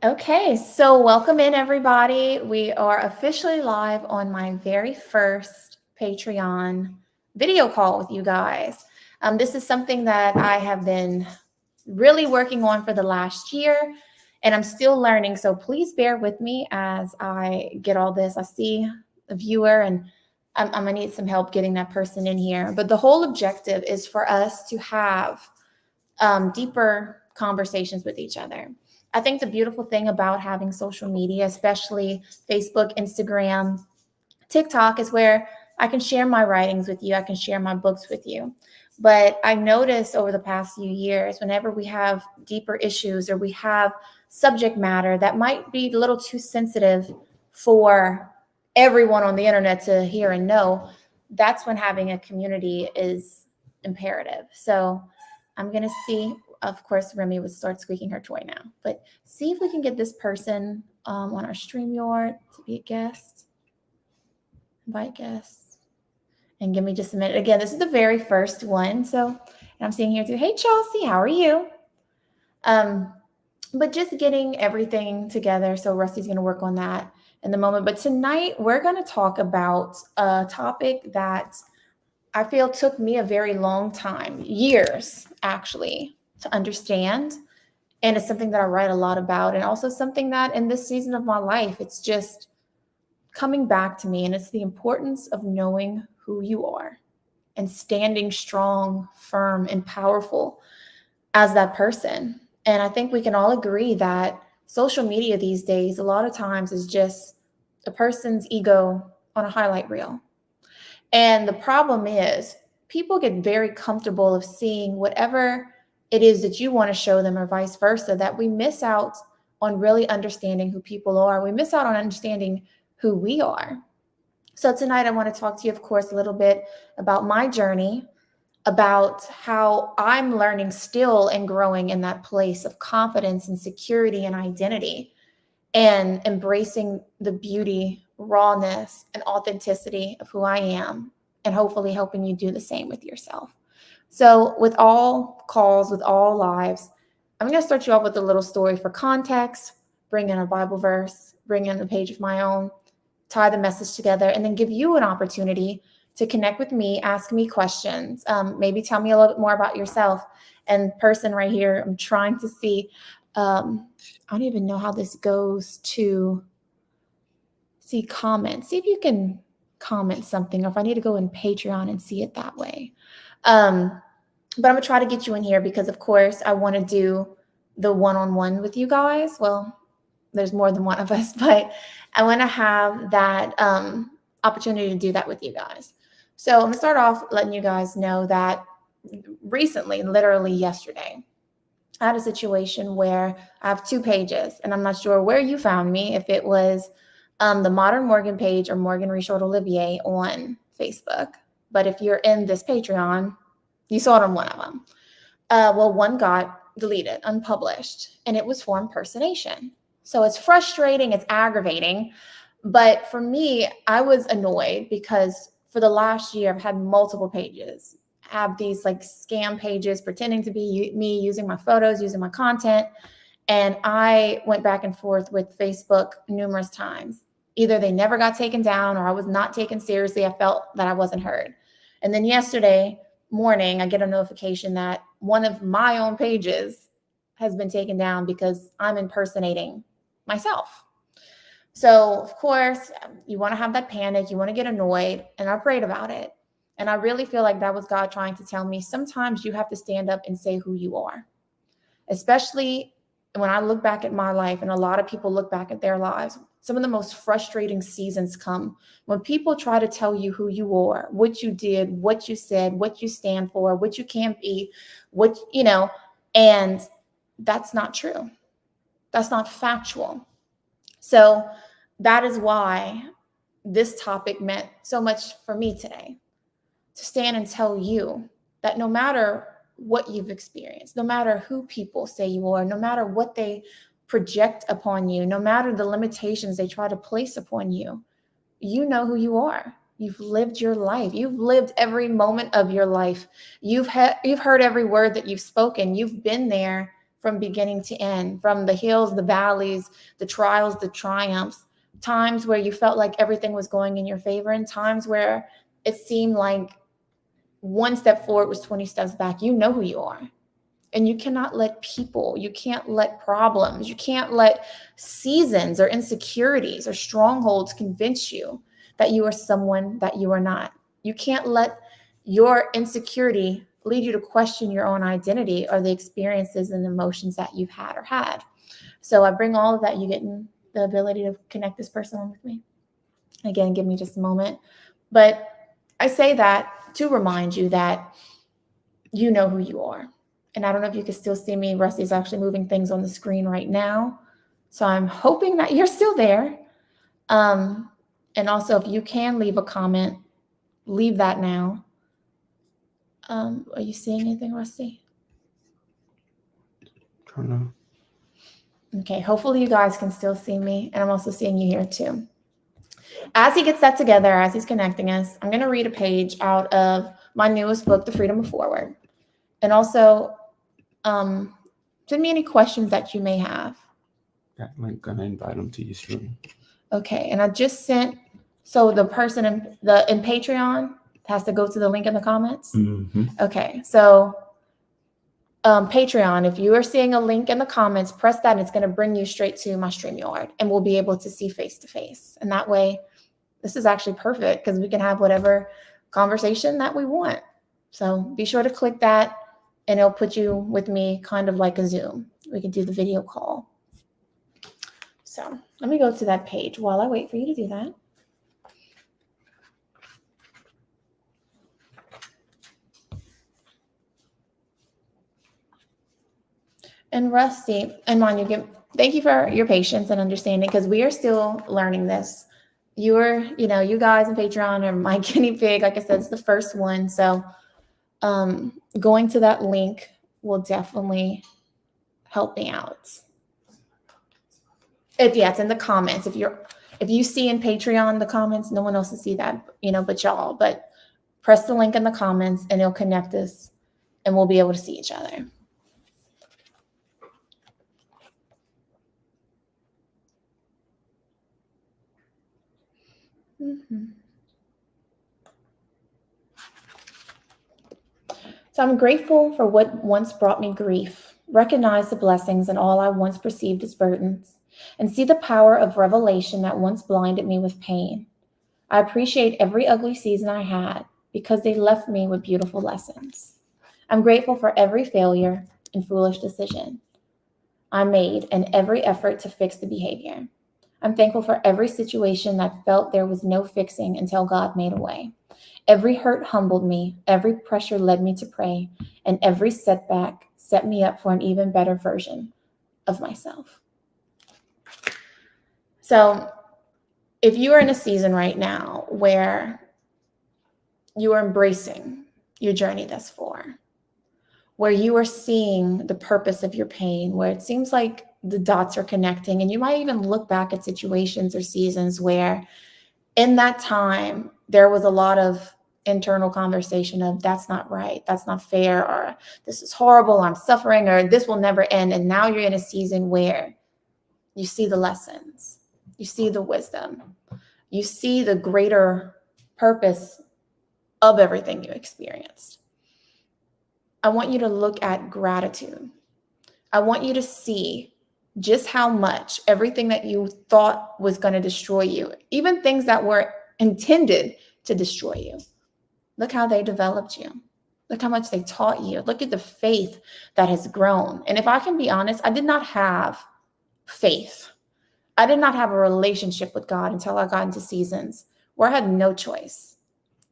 Okay, so welcome in everybody. We are officially live on my very first Patreon video call with you guys. This is something that I have been really working on for the last year, and I'm still learning. So please bear with me as I get all this. I see a viewer, and I'm gonna need some help getting that person in here. But the whole objective is for us to have deeper conversations with each other. I think the beautiful thing about having social media, especially Facebook, Instagram, TikTok, is where I can share my writings with you. I can share my books with you. But I noticed over the past few years, whenever we have deeper issues or we have subject matter that might be a little too sensitive for everyone on the internet to hear and know, that's when having a community is imperative. So I'm going to see, of course, Remy would start squeaking her toy now, but see if we can get this person on our StreamYard to be a guest. Invite guests. And give me just a minute. Again, this is the very first one. So, and I'm seeing here too. Hey, Chelsea, how are you? But just getting everything together. So Rusty's going to work on that in the moment. But tonight we're going to talk about a topic that I feel took me a very long time, years actually, to understand. And it's something that I write a lot about, and also something that in this season of my life, it's just coming back to me. And it's the importance of knowing who you are and standing strong, firm, and powerful as that person. And I think we can all agree that social media these days, a lot of times, is just a person's ego on a highlight reel. And the problem is people get very comfortable of seeing whatever it is that you want to show them or vice versa, that we miss out on really understanding who people are. We miss out on understanding who we are. So tonight I want to talk to you, of course, a little bit about my journey, about how I'm learning still and growing in that place of confidence and security and identity, and embracing the beauty, rawness, and authenticity of who I am, and hopefully helping you do the same with yourself. So with all calls, with all lives, I'm going to start you off with a little story for context, bring in a Bible verse, bring in a page of my own, tie the message together, and then give you an opportunity to connect with me, ask me questions, maybe tell me a little bit more about yourself. And person right here, I'm trying to see, I don't even know how this goes to see comments. See if you can comment something, or if I need to go in Patreon and see it that way. But I'm gonna try to get you in here because, of course, I want to do the one-on-one with you guys. Well, there's more than one of us, but I want to have that opportunity to do that with you guys. So I'm gonna start off letting you guys know that recently, literally yesterday, I had a situation where I have two pages, and I'm not sure where you found me, if it was the Modern Morgan page or Morgan Reshored Olivier on Facebook. But if you're in this Patreon, you saw it on one of them. Well, one got deleted, unpublished, and it was for impersonation. So it's frustrating, it's aggravating. But for me, I was annoyed because for the last year, I've had multiple pages, have these like scam pages pretending to be me, using my photos, using my content. And I went back and forth with Facebook numerous times. Either they never got taken down or I was not taken seriously. I felt that I wasn't heard. And then yesterday morning, I get a notification that one of my own pages has been taken down because I'm impersonating myself. So, of course, you want to have that panic, you want to get annoyed, and I prayed about it. And I really feel like that was God trying to tell me sometimes you have to stand up and say who you are, especially when I look back at my life, and a lot of people look back at their lives. Some of the most frustrating seasons come when people try to tell you who you are, what you did, what you said, what you stand for, what you can't be, and that's not true. That's not factual. So that is why this topic meant so much for me today, to stand and tell you that no matter what you've experienced, no matter who people say you are, no matter what they project upon you, no matter the limitations they try to place upon you, you know who you are. You've lived your life. You've lived every moment of your life. You've heard every word that you've spoken. You've been there from beginning to end, from the hills, the valleys, the trials, the triumphs, times where you felt like everything was going in your favor, and times where it seemed like one step forward was 20 steps back. You know who you are. And you cannot let people, you can't let problems, you can't let seasons or insecurities or strongholds convince you that you are someone that you are not. You can't let your insecurity lead you to question your own identity or the experiences and emotions that you've had or had. So I bring all of that. You getting the ability to connect this person on with me? Again, give me just a moment. But I say that to remind you that you know who you are. And I don't know if you can still see me. Rusty's actually moving things on the screen right now. So I'm hoping that you're still there. And also, if you can leave a comment, leave that now. Are you seeing anything, Rusty? I don't know. Okay, hopefully you guys can still see me. And I'm also seeing you here too. As he gets that together, as he's connecting us, I'm going to read a page out of my newest book, The Freedom of Forward. And also, send me any questions that you may have. Yeah, I'm gonna invite them to this room. Okay, and I just sent, so the person in Patreon has to go to the link in the comments. Mm-hmm. Okay, so Patreon, if you are seeing a link in the comments, press that and it's going to bring you straight to my StreamYard, and we'll be able to see face to face. And that way, this is actually perfect because we can have whatever conversation that we want. So be sure to click that and it'll put you with me kind of like a Zoom. We can do the video call. So let me go to that page while I wait for you to do that. And Rusty, and Manya, thank you for your patience and understanding because we are still learning this. You guys in Patreon are my guinea pig. Like I said, it's the first one. So going to that link will definitely help me out. It's in the comments. If you see in Patreon the comments, no one else will see that, but y'all. But press the link in the comments and it'll connect us and we'll be able to see each other. Mm-hmm. So I'm grateful for what once brought me grief, recognize the blessings in all I once perceived as burdens, and see the power of revelation that once blinded me with pain. I appreciate every ugly season I had because they left me with beautiful lessons. I'm grateful for every failure and foolish decision I made and every effort to fix the behavior. I'm thankful for every situation that felt there was no fixing until God made a way. Every hurt humbled me, every pressure led me to pray, and every setback set me up for an even better version of myself. So, if you are in a season right now where you are embracing your journey thus far, where you are seeing the purpose of your pain, where it seems like the dots are connecting, and you might even look back at situations or seasons where in that time, there was a lot of internal conversation of that's not right, that's not fair, or this is horrible, I'm suffering, or this will never end. And now you're in a season where you see the lessons, you see the wisdom, you see the greater purpose of everything you experienced. I want you to look at gratitude. I want you to see just how much everything that you thought was going to destroy you, even things that were intended to destroy you, look how they developed you. Look how much they taught you. Look at the faith that has grown. And if I can be honest, I did not have faith. I did not have a relationship with God until I got into seasons where I had no choice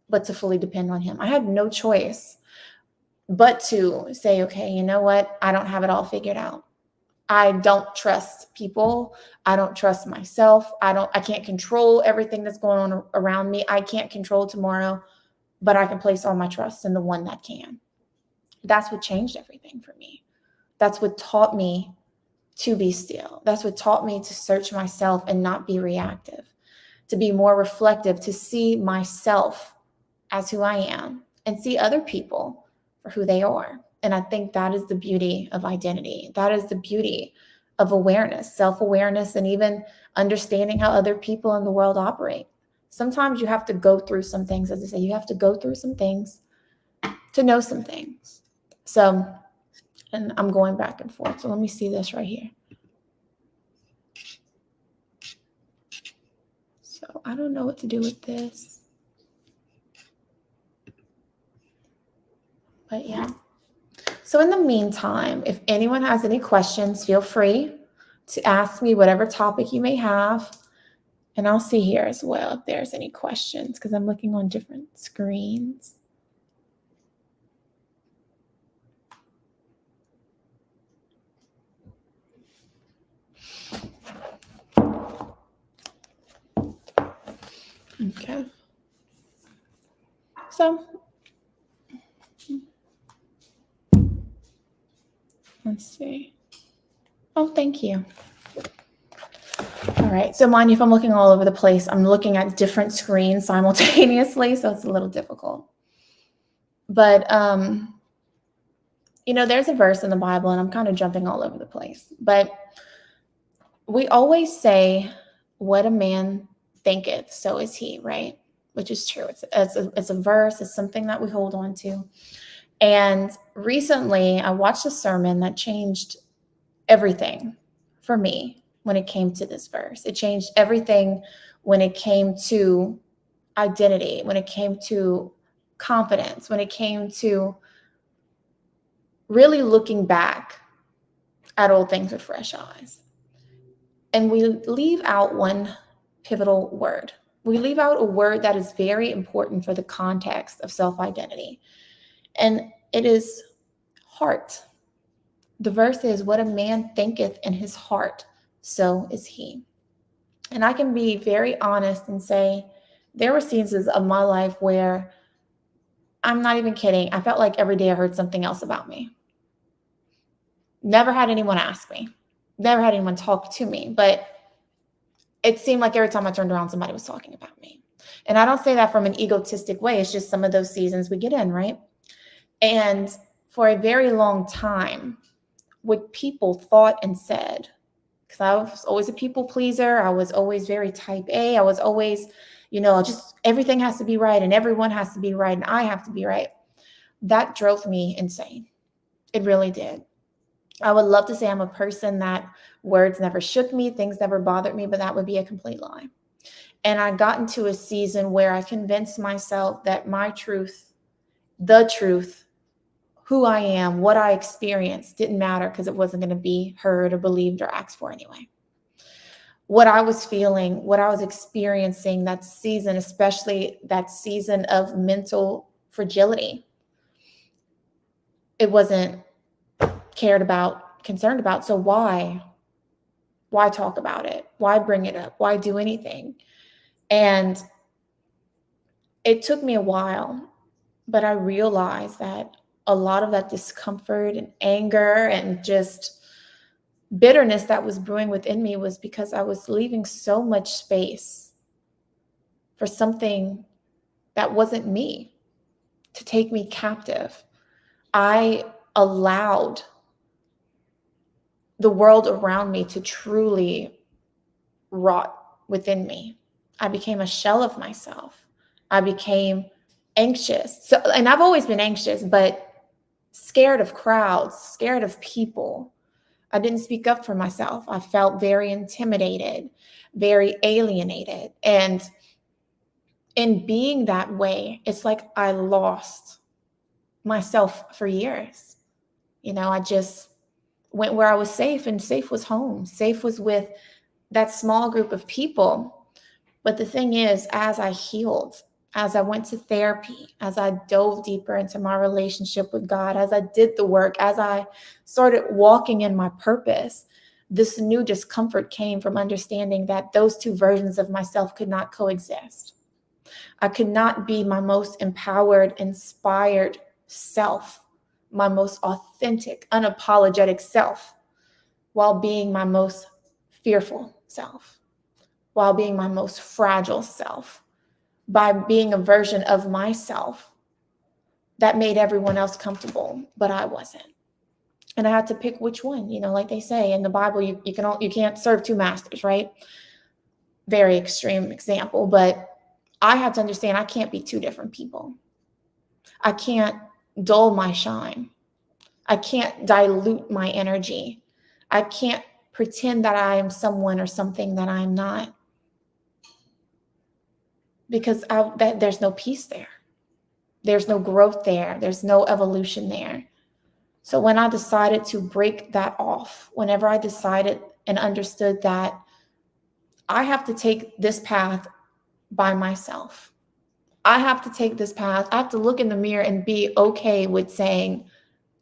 but to fully depend on Him. I had no choice but to say, okay, you know what? I don't have it all figured out. I don't trust people. I don't trust myself. I can't control everything that's going on around me. I can't control tomorrow, but I can place all my trust in the one that can. That's what changed everything for me. That's what taught me to be still. That's what taught me to search myself and not be reactive, to be more reflective, to see myself as who I am and see other people for who they are. And I think that is the beauty of identity. That is the beauty of awareness, self-awareness, and even understanding how other people in the world operate. Sometimes you have to go through some things, as I say, you have to go through some things to know some things. So, and I'm going back and forth. So let me see this right here. So I don't know what to do with this. But yeah. So in the meantime, if anyone has any questions, feel free to ask me whatever topic you may have. And I'll see here as well if there's any questions, because I'm looking on different screens. Okay. So let's see. Oh, thank you. All right. So mind you, if I'm looking all over the place, I'm looking at different screens simultaneously, so it's a little difficult. But there's a verse in the Bible, and I'm kind of jumping all over the place. But we always say, "What a man thinketh, so is he," right? Which is true. It's a verse. It's something that we hold on to. And recently, I watched a sermon that changed everything for me when it came to this verse. It changed everything when it came to identity, when it came to confidence, when it came to really looking back at old things with fresh eyes. And we leave out one pivotal word. We leave out a word that is very important for the context of self-identity. And it is heart. The verse is, "What a man thinketh in his heart, so is he." And I can be very honest and say there were seasons of my life where, I'm not even kidding, I felt like every day I heard something else about me. Never had anyone ask me. Never had anyone talk to me. But it seemed like every time I turned around, somebody was talking about me. And I don't say that from an egotistic way. It's just some of those seasons we get in, right? And for a very long time, what people thought and said, because I was always a people pleaser. I was always very type A. I was always, just everything has to be right and everyone has to be right and I have to be right. That drove me insane. It really did. I would love to say I'm a person that words never shook me, things never bothered me, but that would be a complete lie. And I got into a season where I convinced myself that my truth, the truth, who I am, what I experienced didn't matter because it wasn't going to be heard or believed or asked for anyway. What I was feeling, what I was experiencing that season, especially that season of mental fragility, it wasn't cared about, concerned about. So why talk about it? Why bring it up? Why do anything? And it took me a while, but I realized that a lot of that discomfort and anger and just bitterness that was brewing within me was because I was leaving so much space for something that wasn't me to take me captive. I allowed the world around me to truly rot within me. I became a shell of myself. I became anxious. So, and I've always been anxious, but scared of crowds, scared of people. I didn't speak up for myself. I felt very intimidated, very alienated. And in being that way, it's like I lost myself for years. I just went where I was safe, and safe was home. Safe was with that small group of people. But the thing is, as I healed, as I went to therapy, as I dove deeper into my relationship with God, as I did the work, as I started walking in my purpose, this new discomfort came from understanding that those two versions of myself could not coexist. I could not be my most empowered, inspired self, my most authentic, unapologetic self, while being my most fearful self, while being my most fragile self, by being a version of myself that made everyone else comfortable, but I wasn't. And I had to pick which one, like they say in the Bible, you can't serve two masters, right? Very extreme example, but I had to understand I can't be two different people. I can't dull my shine. I can't dilute my energy. I can't pretend that I am someone or something that I'm not, because there's no peace there. There's no growth there. There's no evolution there. So when I decided to break that off, whenever I decided and understood that I have to take this path by myself, I have to take this path. I have to look in the mirror and be okay with saying,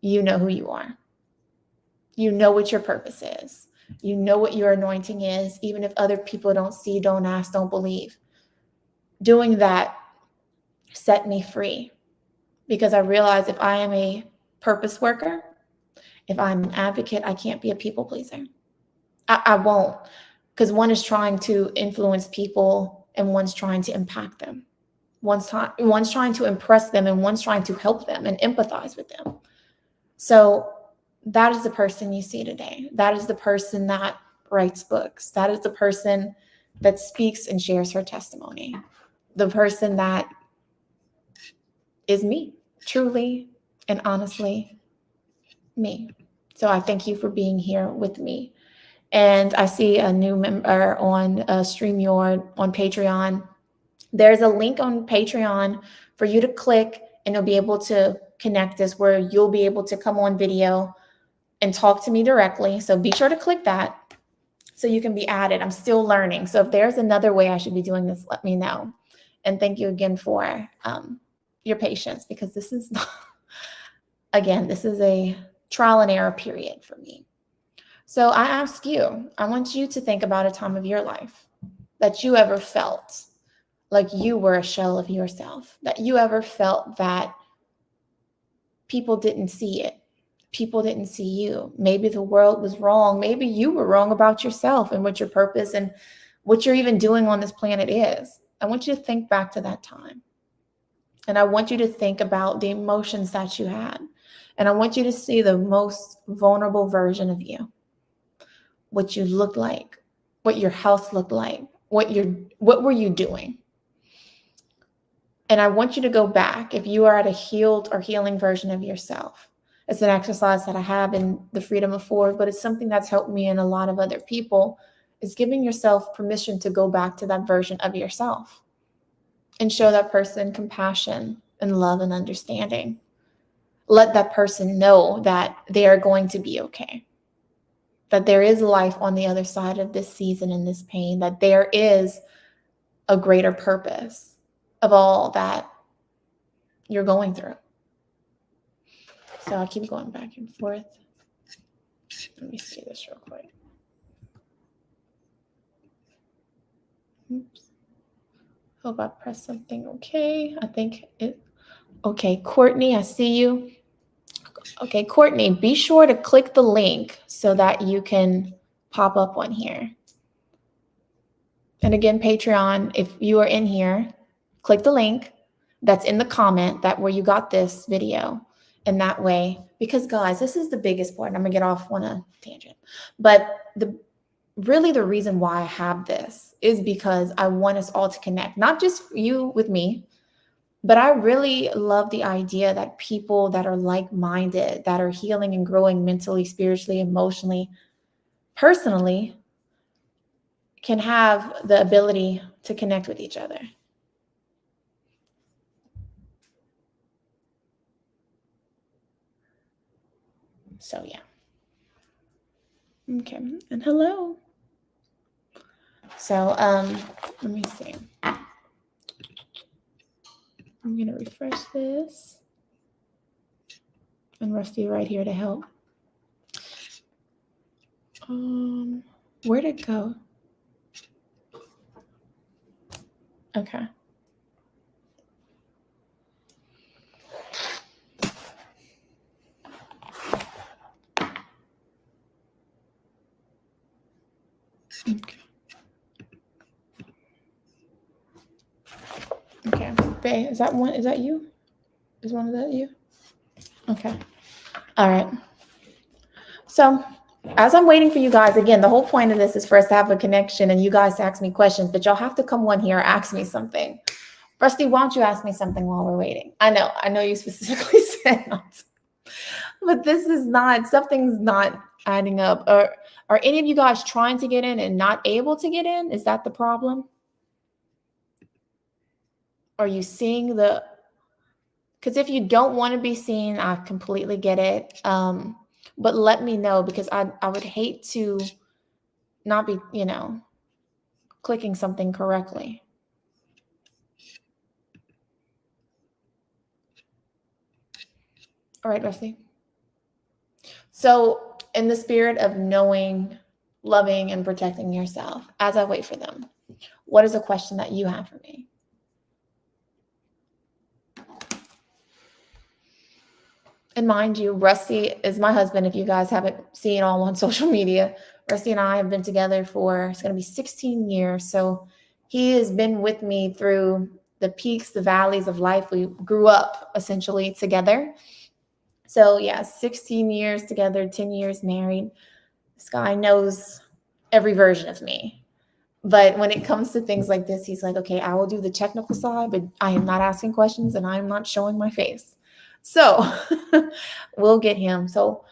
you know who you are. You know what your purpose is. You know what your anointing is, even if other people don't see, don't ask, don't believe. Doing that set me free, because I realized if I am a purpose worker, if I'm an advocate, I can't be a people pleaser. I won't, because one is trying to influence people and one's trying to impact them. One's trying to impress them and one's trying to help them and empathize with them. So that is the person you see today. That is the person that writes books. That is the person that speaks and shares her testimony. The person that is me, truly and honestly me. So I thank you for being here with me. And I see a new member on StreamYard on Patreon. There's a link on Patreon for you to click, and you'll be able to connect us, where you'll be able to come on video and talk to me directly. So be sure to click that so you can be added. I'm still learning. So if there's another way I should be doing this, let me know. And thank you again for your patience, because this is, again, this is a trial and error period for me. So I ask you, I want you to think about a time of your life that you ever felt like you were a shell of yourself, that you ever felt that people didn't see it. People didn't see you. Maybe the world was wrong. Maybe you were wrong about yourself and what your purpose and what you're even doing on this planet is. I want you to think back to that time. And I want you to think about the emotions that you had. And I want you to see the most vulnerable version of you. What you looked like, what your health looked like, what were you doing? And I want you to go back, if you are at a healed or healing version of yourself. It's an exercise that I have in the Freedom of Forward, but it's something that's helped me and a lot of other people, is giving yourself permission to go back to that version of yourself and show that person compassion and love and understanding. Let that person know that they are going to be okay, that there is life on the other side of this season and this pain, that there is a greater purpose of all that you're going through. So I'll keep going back and forth. Let me see this real quick. Oops. Hope I pressed something okay. I think it. Okay, Courtney, I see you. Okay, Courtney, be sure to click the link so that you can pop up on here. And again, Patreon, if you are in here, click the link that's in the comment, that where you got this video. And that way, because guys, this is the biggest part. I'm gonna get off on a tangent, but really the reason why I have this is because I want us all to connect, not just you with me, but I really love the idea that people that are like-minded, that are healing and growing mentally, spiritually, emotionally, personally, can have the ability to connect with each other. So yeah. Okay, and hello. So let me see. I'm gonna refresh this. And Rusty right here to help. Where'd it go? Okay. Okay. Faye, is that you? Is one of that you? Okay. All right. So as I'm waiting for you guys, again, the whole point of this is for us to have a connection and you guys to ask me questions, but y'all have to come on here, ask me something. Rusty, why don't you ask me something while we're waiting? I know you specifically said not to, but this is not, something's not adding up. Are any of you guys trying to get in and not able to get in? Is that the problem? Are you seeing the, because if you don't want to be seen, I completely get it. But let me know, because I would hate to not be, clicking something correctly. All right, Rusty. So in the spirit of knowing, loving, and protecting yourself, as I wait for them, what is a question that you have for me? And mind you, Rusty is my husband. If you guys haven't seen all on social media, Rusty and I have been together for, it's going to be 16 years. So he has been with me through the peaks, the valleys of life. We grew up essentially together. So yeah, 16 years together, 10 years married. This guy knows every version of me. But when it comes to things like this, he's like, okay, I will do the technical side, but I am not asking questions and I am not showing my face. So we'll get him. So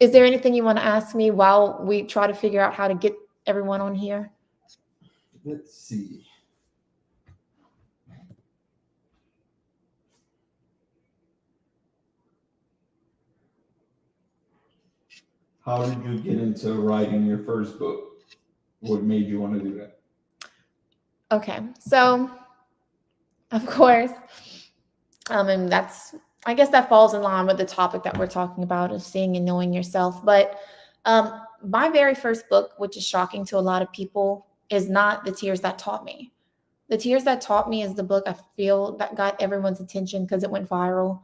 is there anything you want to ask me while we try to figure out how to get everyone on here? Let's see. How did you get into writing your first book? What made you want to do that? Okay, so of course, and I guess that falls in line with the topic that we're talking about, is seeing and knowing yourself. But my very first book, which is shocking to a lot of people, is not The Tears That Taught Me. The Tears That Taught Me is the book I feel that got everyone's attention because it went viral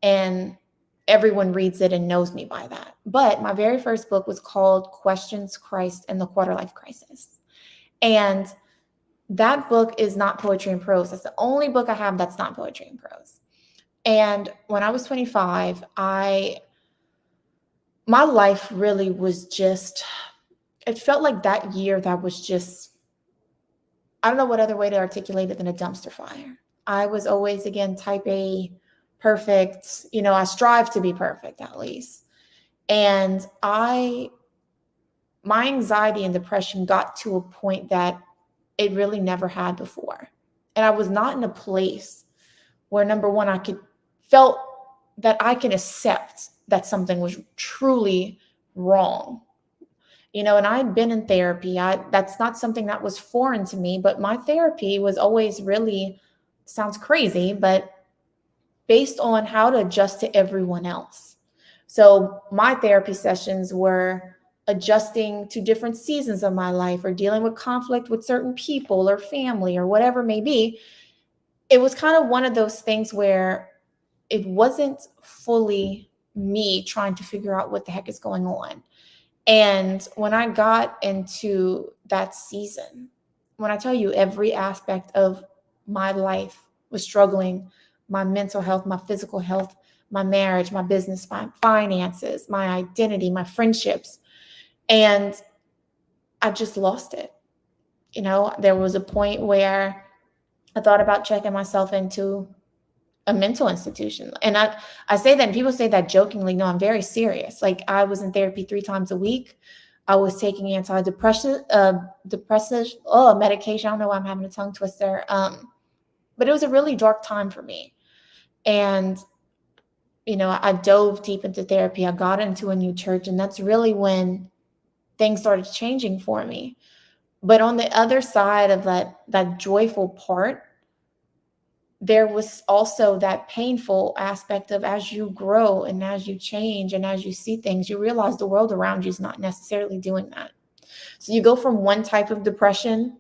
and everyone reads it and knows me by that. But my very first book was called Questions, Christ, and the Quarter-Life Crisis. And that book is not poetry and prose. That's the only book I have that's not poetry and prose. And when I was 25, my life really was just, it felt like that year that was just, I don't know what other way to articulate it than a dumpster fire. I was always, again, type A, perfect. I strive to be perfect at least. And my anxiety and depression got to a point that it really never had before. And I was not in a place where, number one, felt that I can accept that something was truly wrong. And I'd been in therapy. That's not something that was foreign to me, but my therapy was always really, sounds crazy, but based on how to adjust to everyone else. So my therapy sessions were adjusting to different seasons of my life, or dealing with conflict with certain people or family or whatever it may be. It was kind of one of those things where it wasn't fully me trying to figure out what the heck is going on. And when I got into that season, when I tell you every aspect of my life was struggling, my mental health, my physical health, my marriage, my business, my finances, my identity, my friendships, and I just lost it. There was a point where I thought about checking myself into a mental institution. And I say that, and people say that jokingly. No, I'm very serious. Like, I was in therapy 3 times a week. I was taking antidepressant, depressive medication. I don't know why I'm having a tongue twister. But it was a really dark time for me. And, I dove deep into therapy. I got into a new church, and that's really when things started changing for me. But on the other side of that joyful part, there was also that painful aspect of, as you grow and as you change and as you see things, you realize the world around you is not necessarily doing that. So you go from one type of depression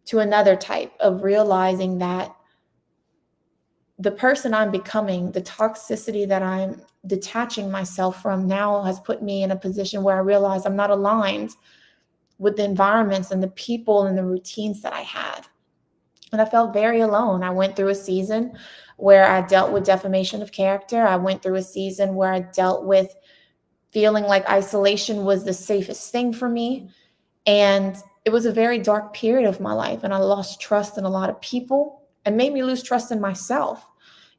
to another type of realizing that the person I'm becoming, the toxicity that I'm detaching myself from now has put me in a position where I realize I'm not aligned with the environments and the people and the routines that I had. And I felt very alone. I went through a season where I dealt with defamation of character. I went through a season where I dealt with feeling like isolation was the safest thing for me. And it was a very dark period of my life. And I lost trust in a lot of people and made me lose trust in myself,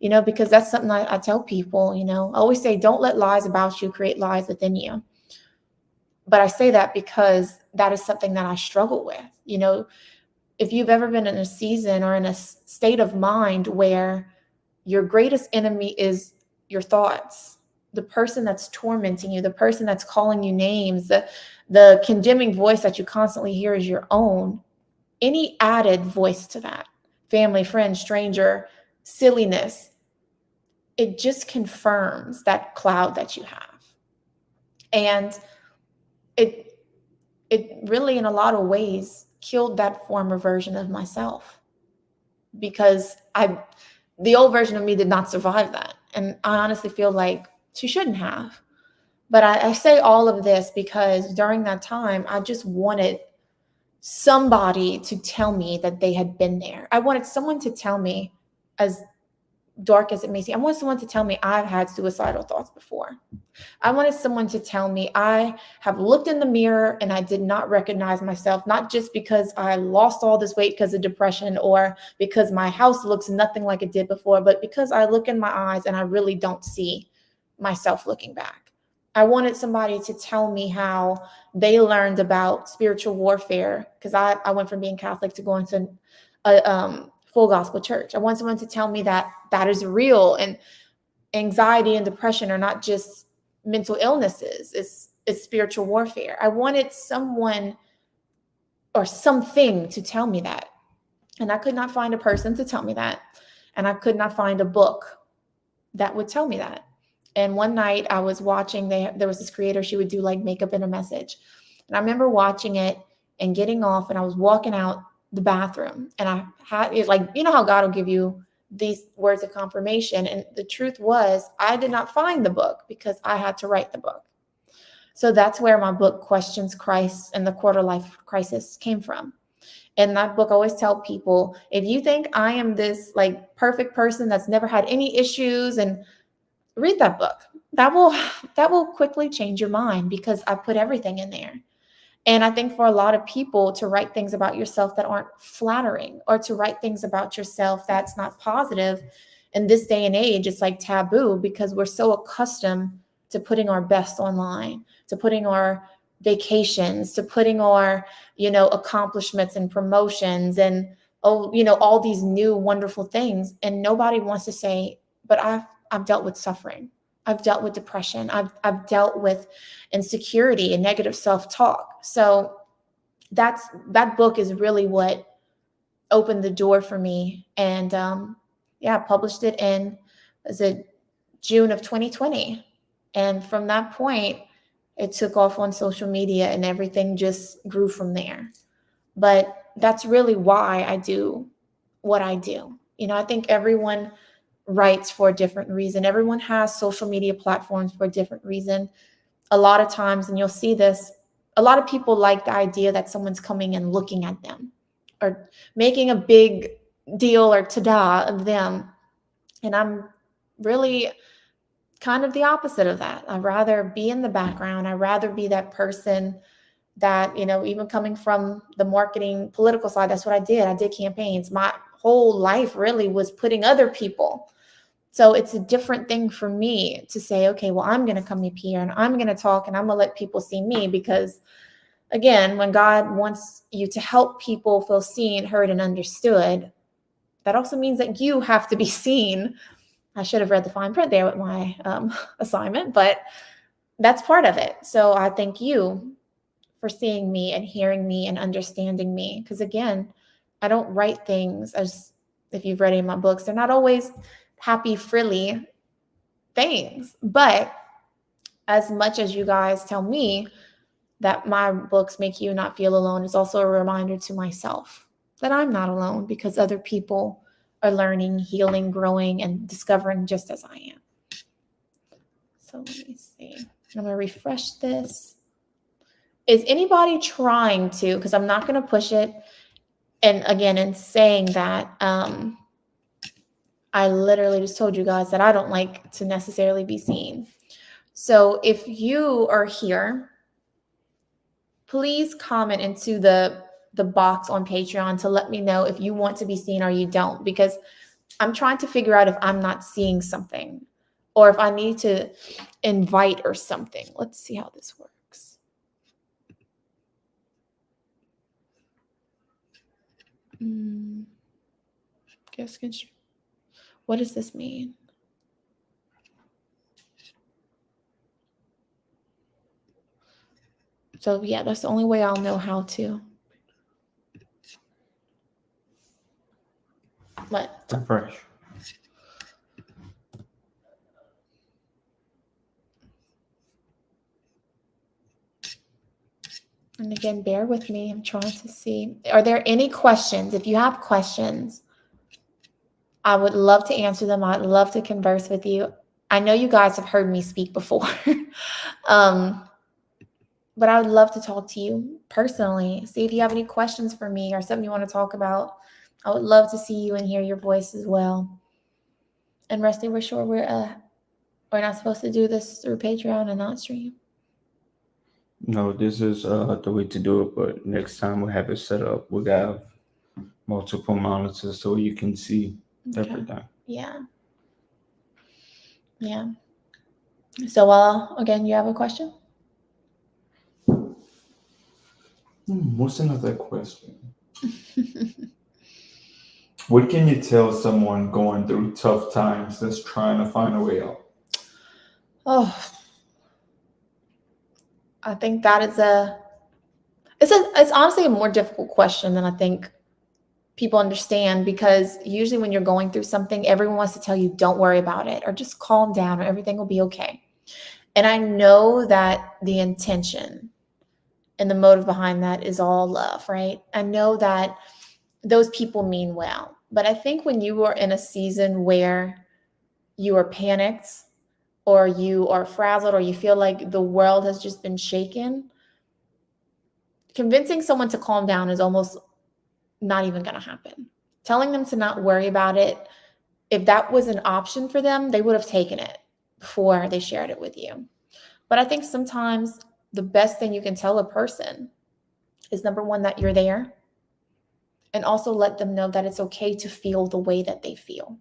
because that's something I tell people, I always say, don't let lies about you create lies within you. But I say that because that is something that I struggle with. If you've ever been in a season or in a state of mind where your greatest enemy is your thoughts, the person that's tormenting you, the person that's calling you names, the condemning voice that you constantly hear is your own, any added voice to that, family, friend, stranger, silliness, it just confirms that cloud that you have. And it really, in a lot of ways, killed that former version of myself, because the old version of me did not survive that. And I honestly feel like she shouldn't have. But I say all of this because during that time, I just wanted somebody to tell me that they had been there. I wanted someone to tell me, as dark as it may seem, I want someone to tell me I've had suicidal thoughts before. I wanted someone to tell me I have looked in the mirror and I did not recognize myself, not just because I lost all this weight because of depression or because my house looks nothing like it did before, but because I look in my eyes and I really don't see myself looking back. I wanted somebody to tell me how they learned about spiritual warfare, because I went from being Catholic to going to a full gospel church. I want someone to tell me that that is real, and anxiety and depression are not just mental illnesses. It's spiritual warfare. I wanted someone or something to tell me that. And I could not find a person to tell me that. And I could not find a book that would tell me that. And one night I was watching, there was this creator, she would do like makeup in a message. And I remember watching it and getting off, and I was walking out the bathroom, and I had it, like, how God will give you these words of confirmation. And the truth was, I did not find the book because I had to write the book. So that's where my book, Questions Christ and the Quarter Life Crisis, came from. In that book, I always tell people, if you think I am this like perfect person that's never had any issues, and read that book. That will quickly change your mind, because I put everything in there. And I think for a lot of people, to write things about yourself that aren't flattering, or to write things about yourself that's not positive, in this day and age, it's like taboo, because we're so accustomed to putting our best online, to putting our vacations, to putting our, accomplishments and promotions and, all these new wonderful things. And nobody wants to say, but I've dealt with suffering. I've dealt with depression. I've dealt with insecurity and negative self-talk. So that book is really what opened the door for me. And I published it in, was it June of 2020. And from that point, it took off on social media and everything just grew from there. But that's really why I do what I do. I think everyone writes for a different reason. Everyone has social media platforms for a different reason. A lot of times, and you'll see this, a lot of people like the idea that someone's coming and looking at them or making a big deal or ta-da of them. And I'm really kind of the opposite of that. I'd rather be in the background. I'd rather be that person that, even coming from the marketing political side, that's what I did. I did campaigns. My whole life really was putting other people. So it's a different thing for me to say, okay, well, I'm going to come up here and I'm going to talk and I'm going to let people see me, because again, when God wants you to help people feel seen, heard, and understood, that also means that you have to be seen. I should have read the fine print there with my assignment, but that's part of it. So I thank you for seeing me and hearing me and understanding me. Because again, I don't write things, as if you've read any of my books, they're not always happy, frilly things. But as much as you guys tell me that my books make you not feel alone, it's also a reminder to myself that I'm not alone, because other people are learning, healing, growing, and discovering just as I am. So let me see. I'm going to refresh this. Is anybody trying to, because I'm not going to push it, And again, in saying that, I literally just told you guys that I don't like to necessarily be seen. So if you are here, please comment into the box on Patreon to let me know if you want to be seen or you don't, because I'm trying to figure out if I'm not seeing something or if I need to invite or something. Let's see how this works. What does this mean? So yeah, that's the only way I'll know how to. What? Refresh. And again, bear with me. I'm trying to see. Are there any questions? If you have questions, I would love to answer them. I'd love to converse with you. I know you guys have heard me speak before. But I would love to talk to you personally. See if you have any questions for me or something you want to talk about. I would love to see you and hear your voice as well. And Rusty, we're sure we're not supposed to do this through Patreon and not stream. No, this is the way to do it, but next time we have it set up, we have multiple monitors so you can see everything. Yeah. Yeah. So again, you have a question? What's another question? What can you tell someone going through tough times that's trying to find a way out? Oh, I think that is it's honestly a more difficult question than I think people understand, because usually when you're going through something, everyone wants to tell you, don't worry about it, or just calm down, or everything will be okay. And I know that the intention and the motive behind that is all love, right? I know that those people mean well. But I think when you are in a season where you are panicked or you are frazzled or you feel like the world has just been shaken, convincing someone to calm down is almost not even going to happen. Telling them to not worry about it, if that was an option for them, they would have taken it before they shared it with you. But I think sometimes the best thing you can tell a person is, number one, that you're there, and also let them know that it's okay to feel the way that they feel,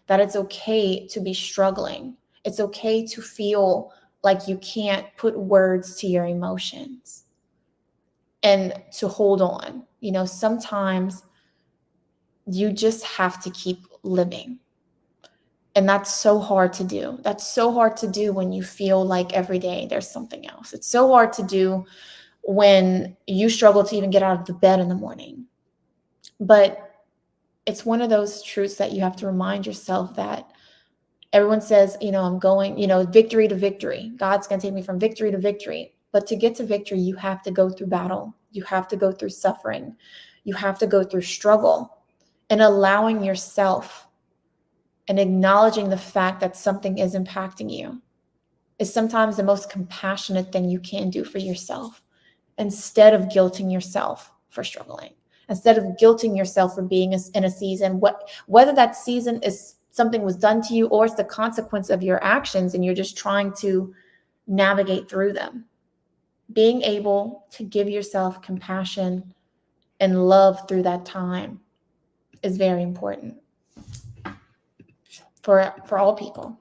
that it's okay to be struggling. It's okay to feel like you can't put words to your emotions and to hold on. Sometimes you just have to keep living. And that's so hard to do. That's so hard to do when you feel like every day there's something else. It's so hard to do when you struggle to even get out of the bed in the morning. But it's one of those truths that you have to remind yourself that everyone says, I'm going, victory to victory. God's going to take me from victory to victory. But to get to victory, you have to go through battle. You have to go through suffering. You have to go through struggle, and allowing yourself and acknowledging the fact that something is impacting you is sometimes the most compassionate thing you can do for yourself, instead of guilting yourself for struggling, instead of guilting yourself for being in a season, whether that season is something was done to you or it's the consequence of your actions and you're just trying to navigate through them. Being able to give yourself compassion and love through that time is very important for all people.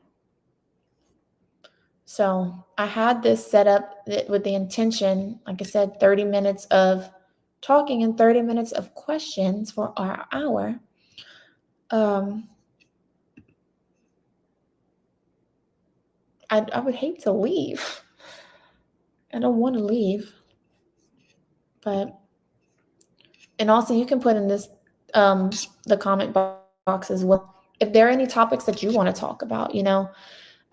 So I had this set up with the intention, like I said, 30 minutes of talking and 30 minutes of questions for our hour. I would hate to leave. I don't want to leave. And also you can put in this, the comment box as well, if there are any topics that you want to talk about.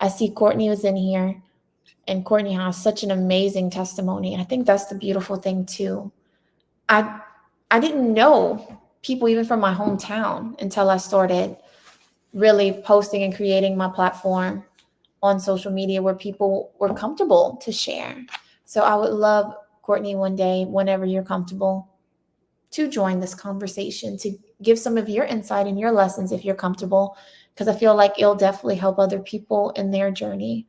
I see Courtney was in here, and Courtney has such an amazing testimony. And I think that's the beautiful thing too. I didn't know people even from my hometown until I started really posting and creating my platform on social media where people were comfortable to share. So I would love, Courtney, one day, whenever you're comfortable, to join this conversation, to give some of your insight and your lessons if you're comfortable, because I feel like it'll definitely help other people in their journey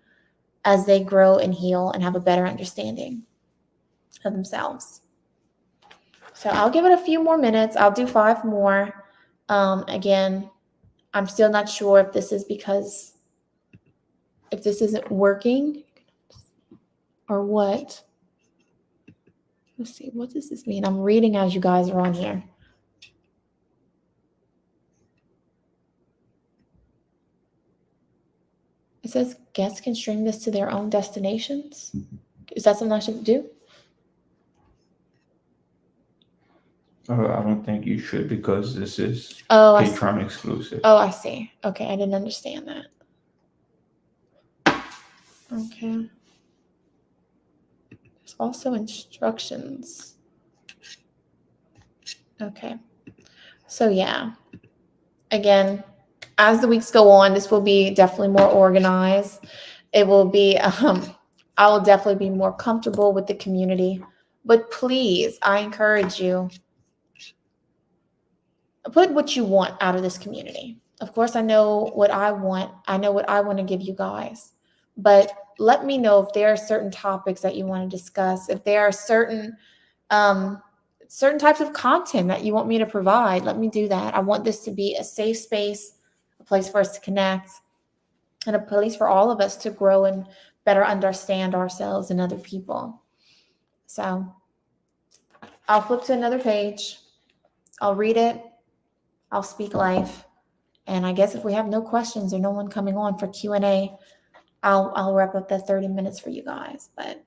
as they grow and heal and have a better understanding of themselves. So I'll give it a few more minutes. I'll do 5 more. Again, I'm still not sure if this is because if this isn't working or what. Let's see, what does this mean? I'm reading as you guys are on here. It says guests can stream this to their own destinations. Is that something I should do? I don't think you should because this is Oh, Patreon exclusive. Oh, I see. Okay, I didn't understand that. Okay. There's also instructions. Okay. So yeah. Again, as the weeks go on, this will be definitely more organized. It will be, I will definitely be more comfortable with the community. But please, I encourage you, put what you want out of this community. Of course, I know what I want. I know what I want to give you guys. But let me know if there are certain topics that you want to discuss, if there are certain types of content that you want me to provide. Let me do that. I want this to be a safe space, a place for us to connect, and a place for all of us to grow and better understand ourselves and other people. So I'll flip to another page. I'll read it. I'll speak life. And I guess if we have no questions or no one coming on for Q&A, I'll wrap up that 30 minutes for you guys. But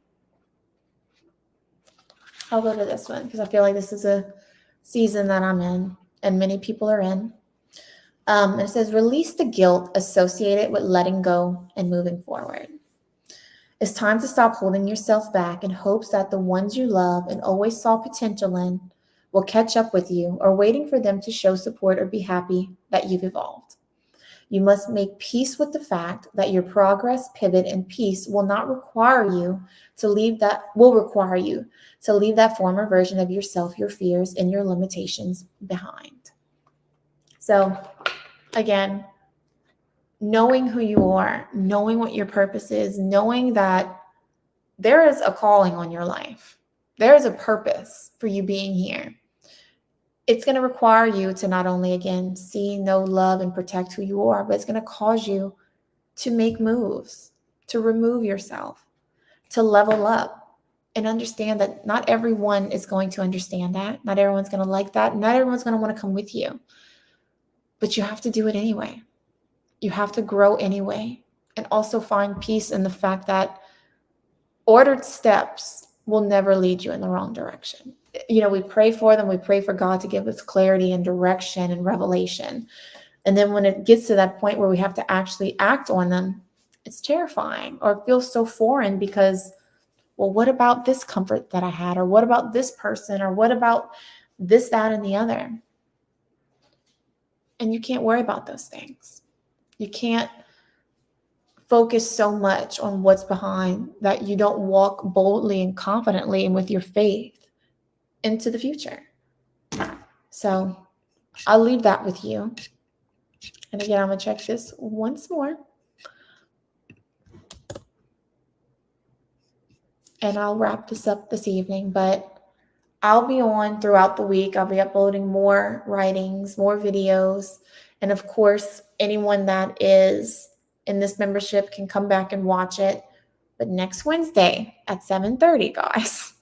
I'll go to this one because I feel like this is a season that I'm in and many people are in. And it says, release the guilt associated with letting go and moving forward. It's time to stop holding yourself back in hopes that the ones you love and always saw potential in will catch up with you, or waiting for them to show support or be happy that you've evolved. You must make peace with the fact that your progress, pivot, and peace will require you to leave that former version of yourself, your fears, and your limitations behind. So, again, knowing who you are, knowing what your purpose is, knowing that there is a calling on your life. There is a purpose for you being here. It's going to require you to not only, again, see, know, love, and protect who you are, but it's going to cause you to make moves, to remove yourself, to level up, and understand that not everyone is going to understand that. Not everyone's going to like that. Not everyone's going to want to come with you. But you have to do it anyway. You have to grow anyway, and also find peace in the fact that ordered steps will never lead you in the wrong direction. We pray for them. We pray for God to give us clarity and direction and revelation. And then when it gets to that point where we have to actually act on them, it's terrifying or it feels so foreign because, well, what about this comfort that I had? Or what about this person? Or what about this, that, and the other? And you can't worry about those things. You can't focus so much on what's behind that you don't walk boldly and confidently and with your faith into the future. So I'll leave that with you. And again, I'm going to check this once more. And I'll wrap this up this evening, but I'll be on throughout the week. I'll be uploading more writings, more videos. And of course, anyone that is in this membership can come back and watch it. But next Wednesday at 7:30, guys,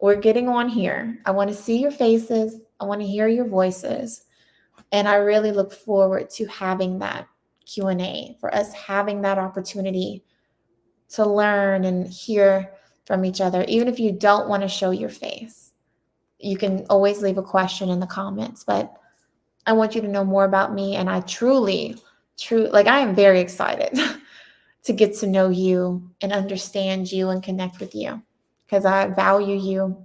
we're getting on here. I want to see your faces. I want to hear your voices. And I really look forward to having that Q&A, for us having that opportunity to learn and hear from each other. Even if you don't want to show your face, you can always leave a question in the comments. But I want you to know more about me. And I truly, I am very excited to get to know you and understand you and connect with you, because I value you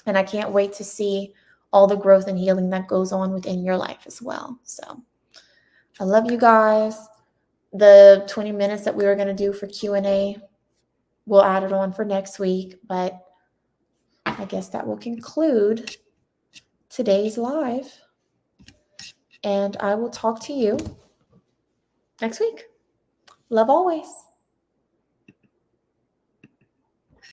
and I can't wait to see all the growth and healing that goes on within your life as well. So I love you guys. The 20 minutes that we were going to do for Q&A, we'll add it on for next week, but I guess that will conclude today's live. And I will talk to you next week. Love always.